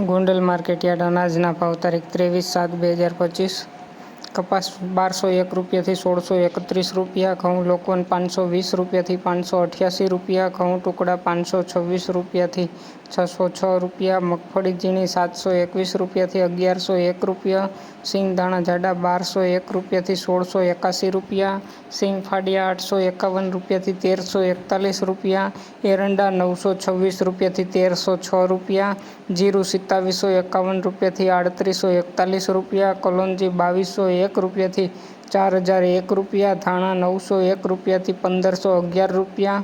Gondal market yard અનાજના ભાવ તારીખ 23/7/2025। કપાસ 1201 રૂપિયાથી 1631 રૂપિયા, ઘઉં લોકવન 520 રૂપિયાથી 588 રૂપિયા, ઘઉં ટુકડા 526 રૂપિયાથી 606 રૂપિયા, મગફળી ઝીણી 721 રૂપિયાથી 1101 રૂપિયા, સિંગ દાણા જાડા 1201 રૂપિયાથી 1681 રૂપિયા, સિંગ ફાડિયા 851 રૂપિયાથી 1341 રૂપિયા, એરંડા 926 રૂપિયાથી 1306 રૂપિયા, જીરું 2751 રૂપિયાથી 3841 રૂપિયા, કલોંજી 2201 રૂપિયાથી 4001 રૂપિયા, ધાણા 901 રૂપિયાથી 1511 રૂપિયા,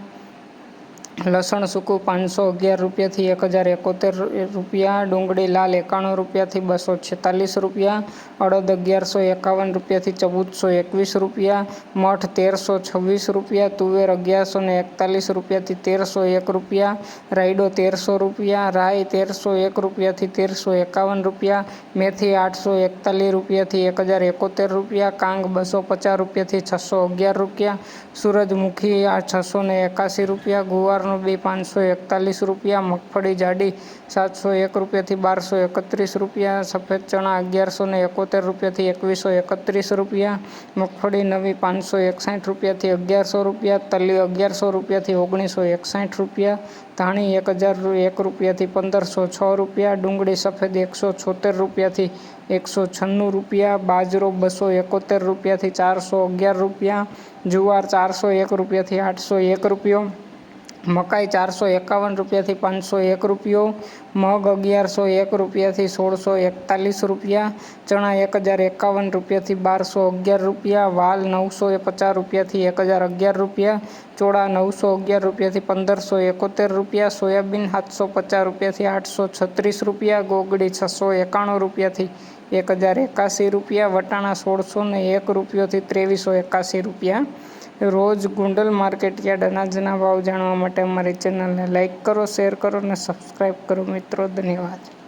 લસણ સૂકું 511 રૂપિયાથી 1071 રૂપિયા, ડુંગળી લાલ 91 રૂપિયાથી 246 રૂપિયા, અડદ 1151 રૂપિયાથી 1421 રૂપિયા, મઠ 1326 રૂપિયા, તુવેર 1141 રૂપિયાથી 1301 રૂપિયા, રાયડો 1300 રૂપિયા, રાઈ 1301 રૂપિયાથી 1351 રૂપિયા, મેથી 841 રૂપિયાથી 1071 રૂપિયા, કાંગ 250 રૂપિયાથી 611 રૂપિયા, સૂરજમુખી 681 રૂપિયા, ગુવારનો બી 541 રૂપિયા, મગફળી જાડી 701 રૂપિયાથી 1231 રૂપિયા, સફેદ ચણા 1171 રૂપિયાથી 2131 રૂપિયા, મગફળી નવી 561 રૂપિયાથી 1100 રૂપિયા, તલી 1100 રૂપિયાથી 1961 રૂપિયા, ધાણી 1001 રૂપિયાથી 1506 રૂપિયા, ડુંગળી સફેદ 176 રૂપિયાથી 196 રૂપિયા, બાજરો 271 રૂપિયાથી 411 રૂપિયા, જુવાર 401 રૂપિયાથી 801 રૂપિયો, મકાઈ 451 રૂપિયાથી 501 રૂપિયો, મગ 1101 રૂપિયાથી 1641 રૂપિયા, ચણા 1051 રૂપિયાથી 1211 રૂપિયા, વાલ 950 રૂપિયાથી 1011 રૂપિયા, ચોળા 911 રૂપિયાથી 1571 રૂપિયા, સોયાબીન 750 રૂપિયાથી 836 રૂપિયા, ગોગડી 691 રૂપિયાથી 1081 રૂપિયા, વટાણા 1601 રૂપિયાથી 2381 રૂપિયા। રોજ ગોંડલ માર્કેટયાર્ડ અનાજના ભાવ જાણવા માટે અમારી ચેનલને લાઇક કરો, શેર કરો અને સબસ્ક્રાઈબ કરો મિત્રો। ધન્યવાદ।